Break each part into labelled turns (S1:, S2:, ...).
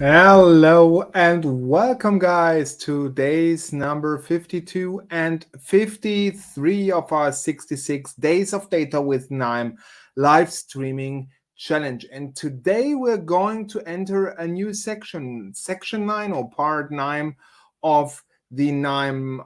S1: Hello and welcome, guys, to days number 52 and 53 of our 66 days of data with KNIME live streaming challenge. And today we're going to enter a new section 9 or part 9 of the KNIME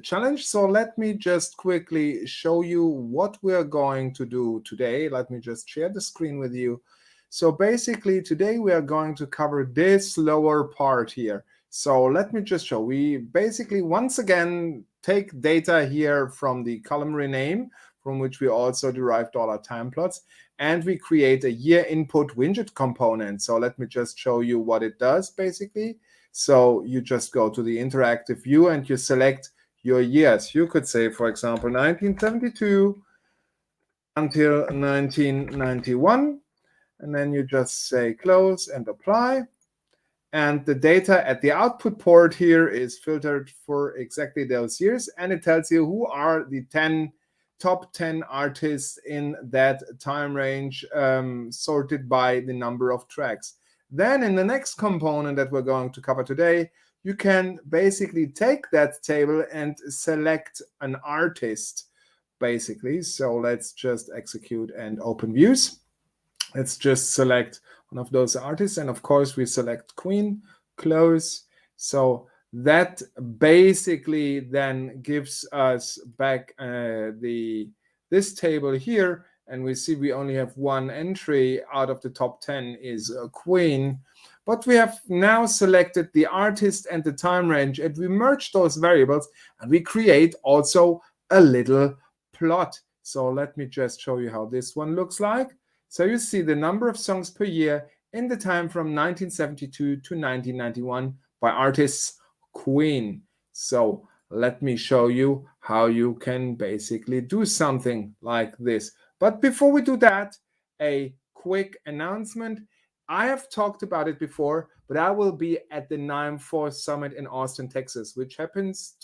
S1: challenge. So let me just quickly show you what we're going to do today. Let me just share the screen with you. So basically today we are going to cover this lower part here. So let me just show. We basically once again take data here from the column rename, from which we also derived all our time plots, and we create a year input widget component. So let me just show you what it does basically. So you just go to the interactive view and you select your years. You could say, for example, 1972 until 1991. And then you just say close and apply. And the data at the output port here is filtered for exactly those years. And it tells you who are the top 10 artists in that time range, sorted by the number of tracks. Then in the next component that we're going to cover today, you can basically take that table and select an artist, basically. So let's just execute and open views. Let's just select one of those artists. And of course, we select Queen, close. So that basically then gives us back this table here. And we see we only have one entry out of the top 10 is Queen. But we have now selected the artist and the time range, and we merge those variables, and we create also a little plot. So let me just show you how this one looks like. So you see the number of songs per year in the time from 1972 to 1991 by artists Queen. So let me show you how you can basically do something like this. But before we do that, a quick announcement. I have talked about it before, but I will be at the KNIME 4 Summit in Austin, Texas, which is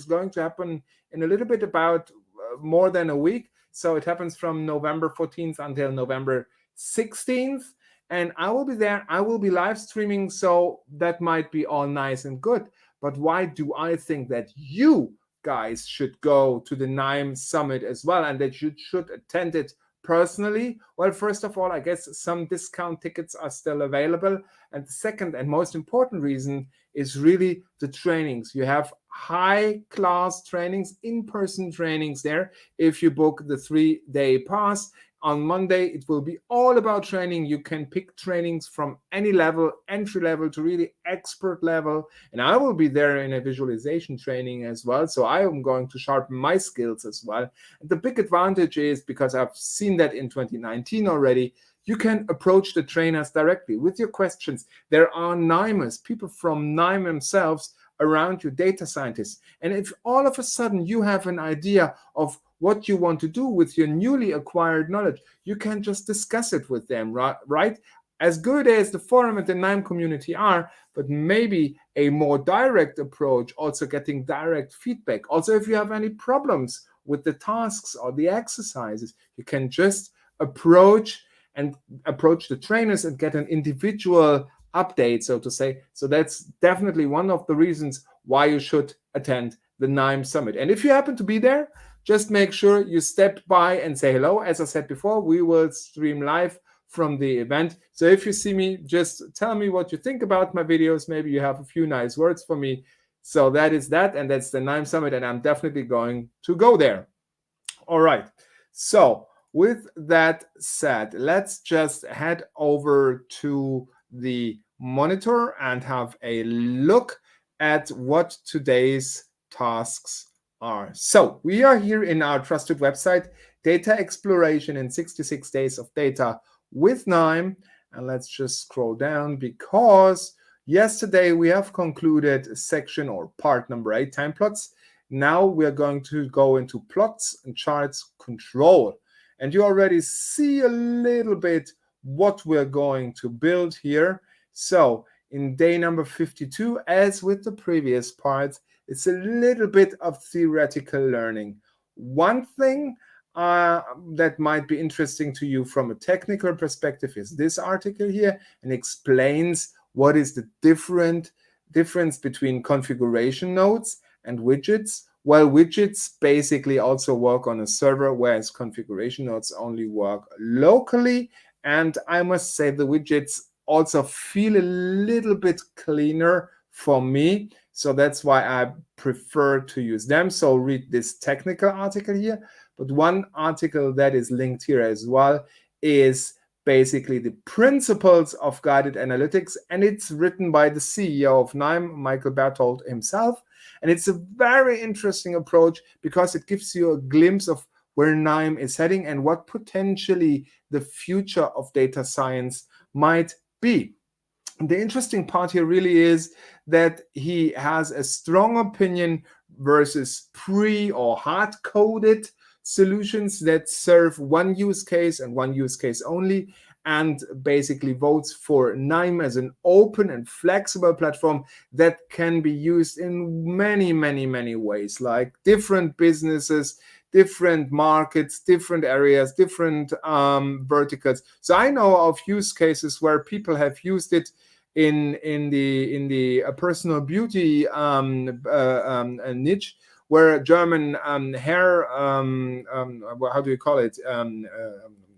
S1: going to happen in a little bit about more than a week. So it happens from November 14th until November 16th. And I will be there. I will be live streaming. So that might be all nice and good. But why do I think that you guys should go to the KNIME Summit as well and that you should attend it personally? Well, first of all, I guess some discount tickets are still available. And the second and most important reason is really the trainings. You have high class trainings, in-person trainings there. If you book the 3-day pass, on Monday, it will be all about training. You can pick trainings from any level, entry level to really expert level. And I will be there in a visualization training as well. So I am going to sharpen my skills as well. And the big advantage is, because I've seen that in 2019 already, you can approach the trainers directly with your questions. There are KNIMers, people from KNIME themselves around you, data scientists. And if all of a sudden you have an idea of what you want to do with your newly acquired knowledge, you can just discuss it with them, right? As good as the forum and the KNIME community are, but maybe a more direct approach, also getting direct feedback. Also, if you have any problems with the tasks or the exercises, you can just approach the trainers and get an individual update, so to say. So that's definitely one of the reasons why you should attend the KNIME Summit. And if you happen to be there, just make sure you step by and say hello. As I said before, we will stream live from the event. So if you see me, just tell me what you think about my videos. Maybe you have a few nice words for me. So that is that, and that's the KNIME Summit, and I'm definitely going to go there. All right. So with that said, let's just head over to the monitor and have a look at what today's tasks are. So we are here in our trusted website, Data Exploration in 66 Days of Data with KNIME. And let's just scroll down, because yesterday we have concluded section or part number 8, time plots. Now we're going to go into plots and charts control. And you already see a little bit what we're going to build here. So in day number 52, as with the previous parts, it's a little bit of theoretical learning. One thing that might be interesting to you from a technical perspective is this article here, and explains what is the difference between configuration nodes and widgets. Well, widgets basically also work on a server, whereas configuration nodes only work locally. And I must say the widgets also feel a little bit cleaner for me. So that's why I prefer to use them. So read this technical article here. But one article that is linked here as well is basically the principles of guided analytics, and it's written by the CEO of KNIME, Michael Berthold himself. And it's a very interesting approach because it gives you a glimpse of where KNIME is heading and what potentially the future of data science might be. The interesting part here really is that he has a strong opinion versus pre or hard-coded solutions that serve one use case and one use case only, and basically votes for KNIME as an open and flexible platform that can be used in many, many, many ways, like different businesses, different markets, different areas, different verticals. So I know of use cases where people have used it in the personal beauty niche, where German hair how do you call it,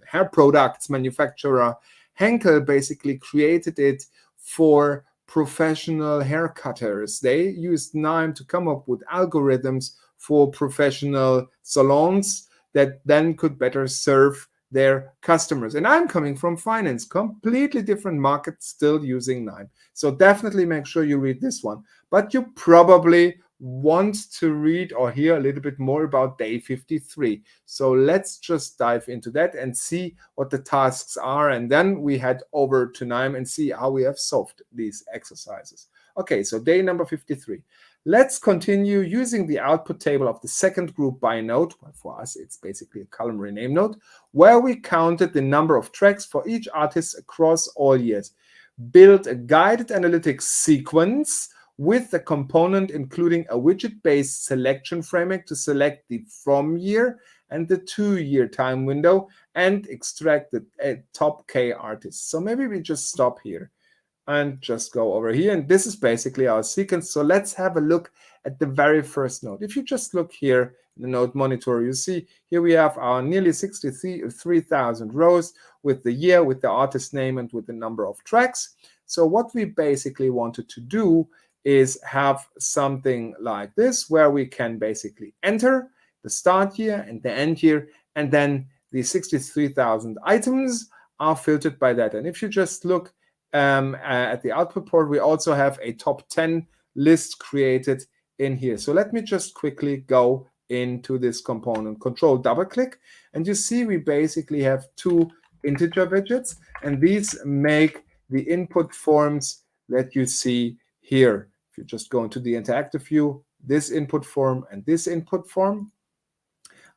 S1: hair products manufacturer Henkel basically created it for professional hair cutters. They used KNIME to come up with algorithms for professional salons that then could better serve their customers. And I'm coming from finance, completely different market, still using KNIME. So definitely make sure you read this one. But you probably want to read or hear a little bit more about day 53. So let's just dive into that and see what the tasks are. And then we head over to KNIME and see how we have solved these exercises. Okay, so day number 53. Let's continue using the output table of the second group by node. Well, for us, it's basically a column rename node, where we counted the number of tracks for each artist across all years. Build a guided analytics sequence with the component including a widget-based selection framework to select the from year and the 2-year time window and extract the top K artists. So maybe we just stop here and just go over here. And this is basically our sequence. So let's have a look at the very first node. If you just look here in the node monitor, you see here we have our nearly 63,000 rows with the year, with the artist name, and with the number of tracks. So what we basically wanted to do is have something like this, where we can basically enter the start year and the end year, and then the 63,000 items are filtered by that. And if you just look at the output port, we also have a top 10 list created in here. So let me just quickly go into this component, control double click, and you see we basically have 2 integer widgets, and these make the input forms that you see here. If you just go into the interactive view, this input form and this input form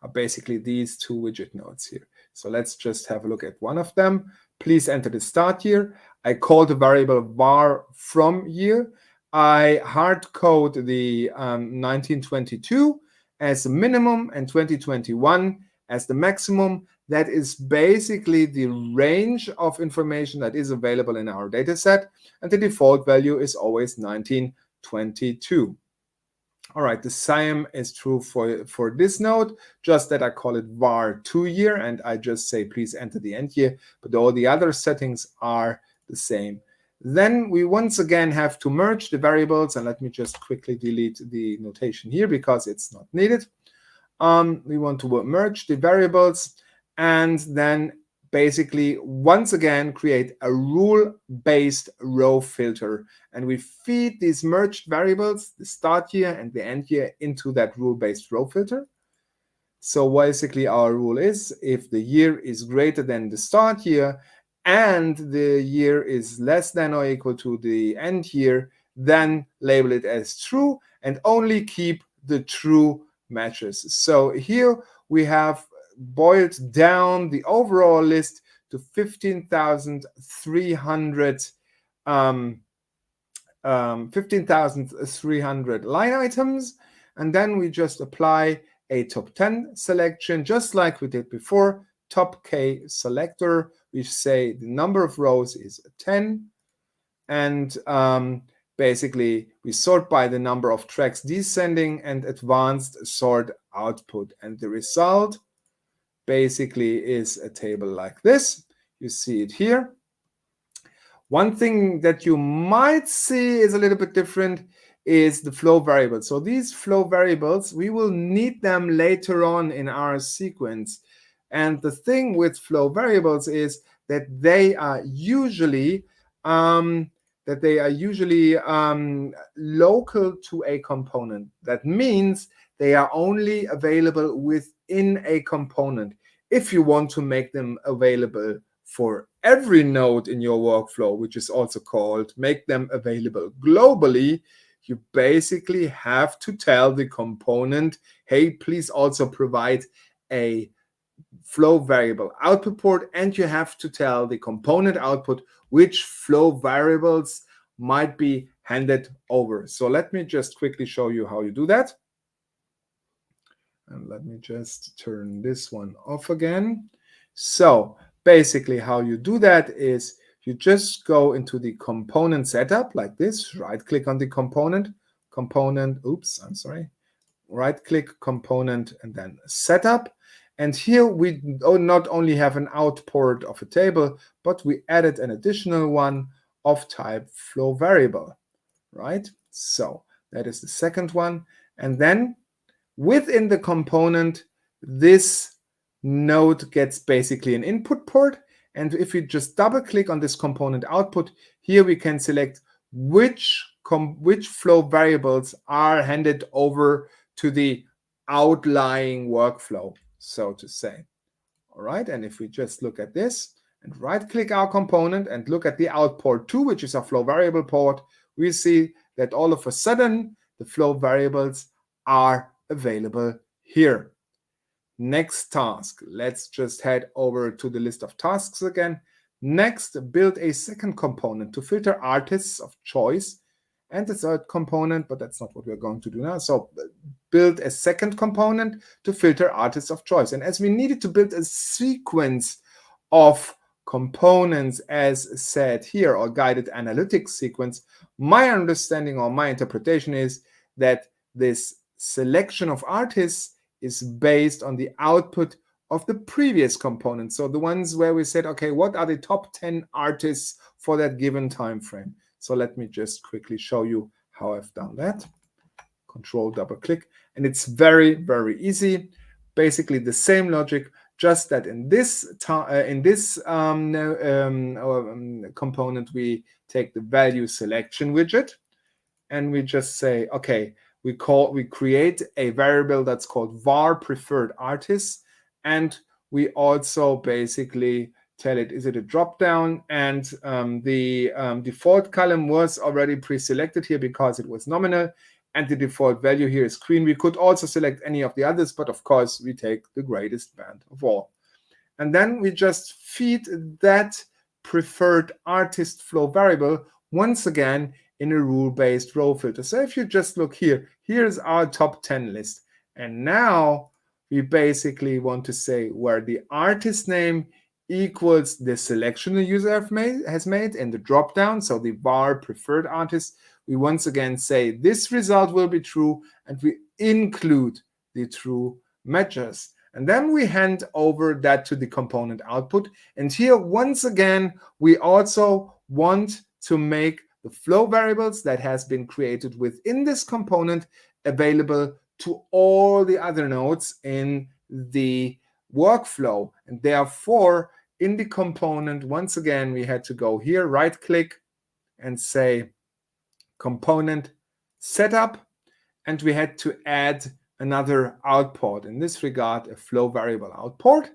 S1: are basically these 2 widget nodes here. So let's just have a look at one of them. Please enter the start year. I call the variable var from year. I hard code the 1922 as the minimum and 2021 as the maximum. That is basically the range of information that is available in our data set, and the default value is always 1922. All right, the same is true for this node, just that I call it var 2 year, and I just say please enter the end year, but all the other settings are the same. Then we once again have to merge the variables, and let me just quickly delete the notation here because it's not needed. We want to merge the variables, and then basically once again create a rule-based row filter, and we feed these merged variables, the start year and the end year, into that rule-based row filter. So basically our rule is, if the year is greater than the start year and the year is less than or equal to the end year, then label it as true and only keep the true matches. So here we have boiled down the overall list to 15,300 15,300 line items, and then we just apply a top 10 selection, just like we did before. Top K selector, we say the number of rows is 10, and basically we sort by the number of tracks descending, and advanced sort output, and the result basically is a table like this. You see it here. One thing that you might see is a little bit different is the flow variables. So these flow variables, we will need them later on in our sequence. And the thing with flow variables is that they are usually local to a component. That means they are only available within a component. If you want to make them available for every node in your workflow, which is also called make them available globally, you basically have to tell the component, hey, please also provide a flow variable output port, and you have to tell the component output which flow variables might be handed over. So let me just quickly show you how you do that. And let me just turn this one off again. So basically how you do that is you just go into the component setup like this, right click on the component, right click component and then setup. And here we not only have an out port of a table, but we added an additional one of type flow variable, right? So that is the second one. And then within the component, this node gets basically an input port. And if we just double click on this component output, here we can select which flow variables are handed over to the outlying workflow, so to say. All right, and if we just look at this and right click our component and look at the out port 2, which is our flow variable port, we see that all of a sudden the flow variables are available here. Next task, let's just head over to the list of tasks again. Next, build a second component to filter artists of choice, and the third component, but that's not what we're going to do now. So build a second component to filter artists of choice. And as we needed to build a sequence of components as said here, or guided analytics sequence, my understanding or my interpretation is that this selection of artists is based on the output of the previous component. So the ones where we said, okay, what are the top 10 artists for that given time frame? So let me just quickly show you how I've done that. Control double click, and it's very, very easy. Basically the same logic, just that in this component we take the value selection widget, and we just say, okay, we create a variable that's called var preferred artists, and we also basically tell it, is it a drop down? And the default column was already pre-selected here because it was nominal, and the default value here is green. We could also select any of the others, but of course we take the greatest band of all. And then we just feed that preferred artist flow variable once again in a rule-based row filter. So if you just look here, here's our top 10 list. And now we basically want to say where the artist name equals the selection the user has made in the drop-down, so the var preferred artist. We once again say this result will be true, and we include the true matches. And then we hand over that to the component output. And here, once again, we also want to make the flow variables that has been created within this component available to all the other nodes in the workflow. And therefore, in the component, once again, we had to go here, right click and say component setup, and we had to add another output, in this regard a flow variable output.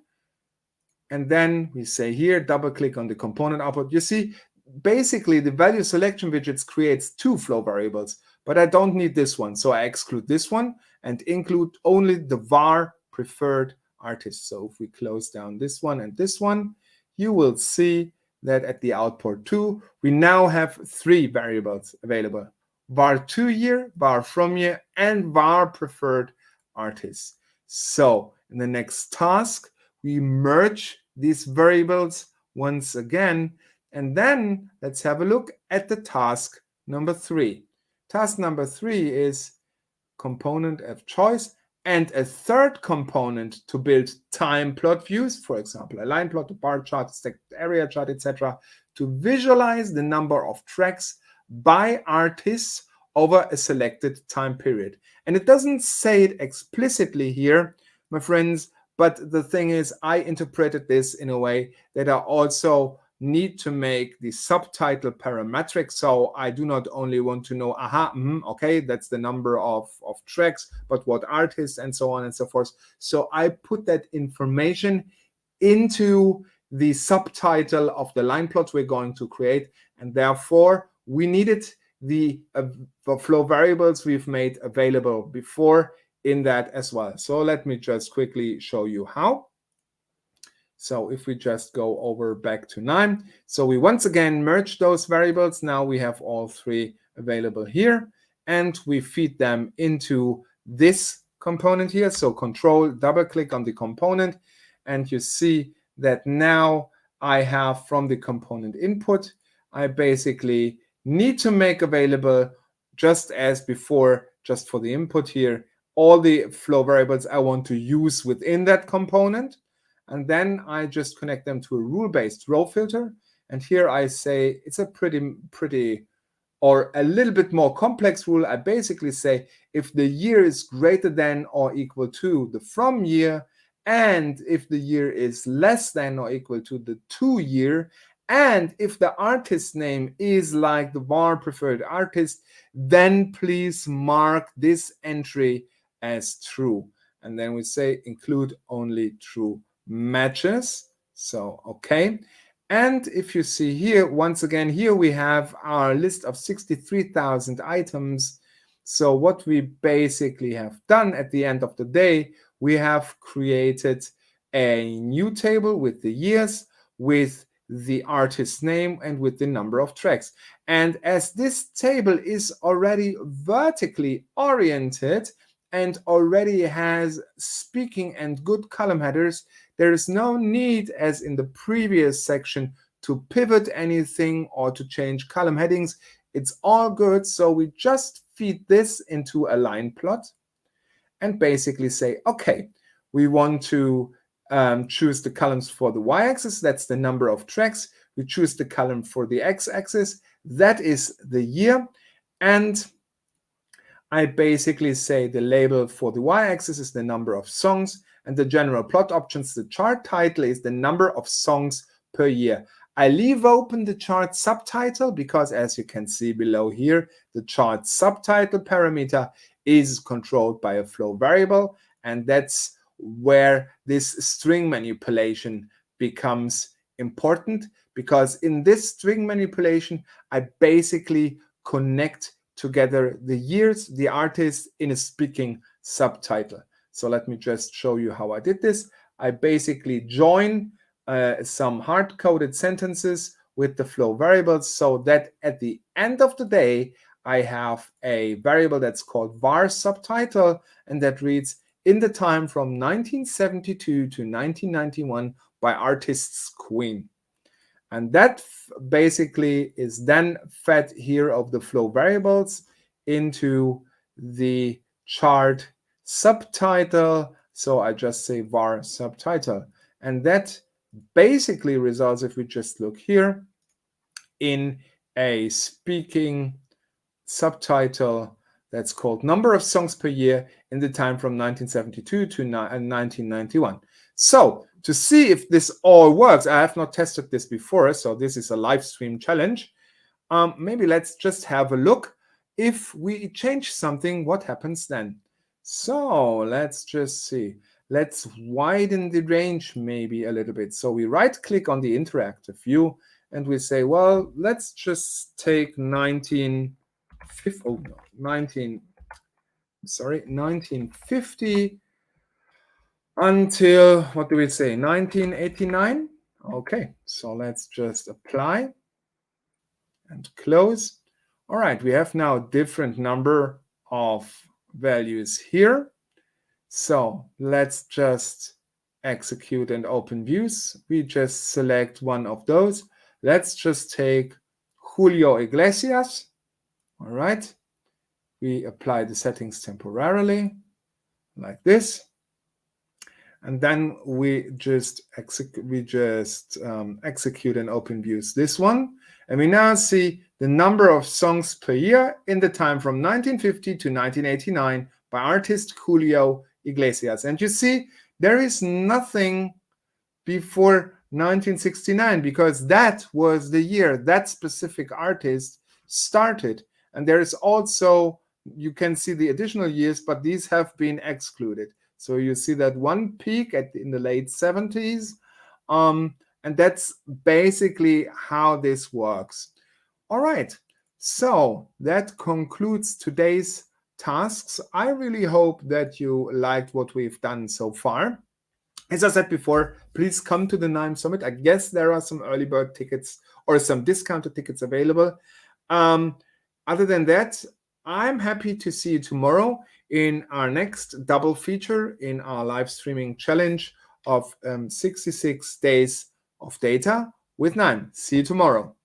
S1: And then we say here, double click on the component output. You see, basically the value selection widgets creates two flow variables, but I don't need this one, so I exclude this one and include only the var preferred artist. So if we close down this one and this one, you will see that at the output 2 we now have 3 variables available: var to year, var from year, and var preferred artists. So in the next task, we merge these variables once again. And then let's have a look at the task number 3. Task number 3 is component of choice and a third component to build time plot views, for example, a line plot, a bar chart, stacked area chart, etc., to visualize the number of tracks by artists over a selected time period. And it doesn't say it explicitly here, my friends, but the thing is, I interpreted this in a way that I also need to make the subtitle parametric. So I do not only want to know, okay, that's the number of tracks, but what artists and so on and so forth. So I put that information into the subtitle of the line plots we're going to create. And therefore, we needed the flow variables we've made available before in that as well. So let me just quickly show you how. So if we just go over back to KNIME, so we once again merge those variables. Now we have all 3 available here, and we feed them into this component here. So control, double click on the component, and you see that now I have from the component input, I basically need to make available, just as before, just for the input here, all the flow variables I want to use within that component. And then I just connect them to a rule-based row filter. And here I say it's a pretty or a little bit more complex rule. I basically say if the year is greater than or equal to the from year, and if the year is less than or equal to the to year, and if the artist name is like the var preferred artist, then please mark this entry as true. And then we say include only true matches. So okay, and if you see here, once again, here we have our list of 63,000 items. So what we basically have done at the end of the day, we have created a new table with the years, with the artist name, and with the number of tracks. And as this table is already vertically oriented and already has speaking and good column headers, there is no need, as in the previous section, to pivot anything or to change column headings. It's all good. So we just feed this into a line plot and basically say, okay, we want to choose the columns for the y-axis. That's the number of tracks. We choose the column for the x-axis. That is the year. And I basically say the label for the y-axis is the number of songs, and the general plot options, the chart title, is the number of songs per year. I leave open the chart subtitle because, as you can see below here, the chart subtitle parameter is controlled by a flow variable, and that's where this string manipulation becomes important, because in this string manipulation, I basically connect together the years, the artist in a speaking subtitle. So let me just show you how I did this. I basically join some hard-coded sentences with the flow variables so that at the end of the day, I have a variable that's called var subtitle, and that reads in the time from 1972 to 1991 by artist's Queen. And that basically is then fed here of the flow variables into the chart subtitle. So I just say var subtitle. And that basically results, if we just look here, in a speaking subtitle that's called number of songs per year in the time from 1972 to 1991. So to see if this all works, I have not tested this before, so this is a live stream challenge. Maybe let's just have a look. If we change something, what happens then? So let's just see. Let's widen the range maybe a little bit. So we right click on the interactive view and we say, well, let's just take 1950 until, what do we say, 1989? Okay, so let's just apply and close. All right, we have now different number of values here. So let's just execute and open views. We just select one of those. Let's just take Julio Iglesias. All right. We apply the settings temporarily like this. And then we just execute and open views this one. And we now see the number of songs per year in the time from 1950 to 1989 by artist Julio Iglesias. And you see, there is nothing before 1969 because that was the year that specific artist started. And there is also, you can see the additional years, but these have been excluded. So you see that one peak in the late 70s. And that's basically how this works. All right. So that concludes today's tasks. I really hope that you liked what we've done so far. As I said before, please come to the KNIME Summit. I guess there are some early bird tickets or some discounted tickets available. Other than that, I'm happy to see you tomorrow in our next double feature in our live streaming challenge of 66 days of data with KNIME. See you tomorrow.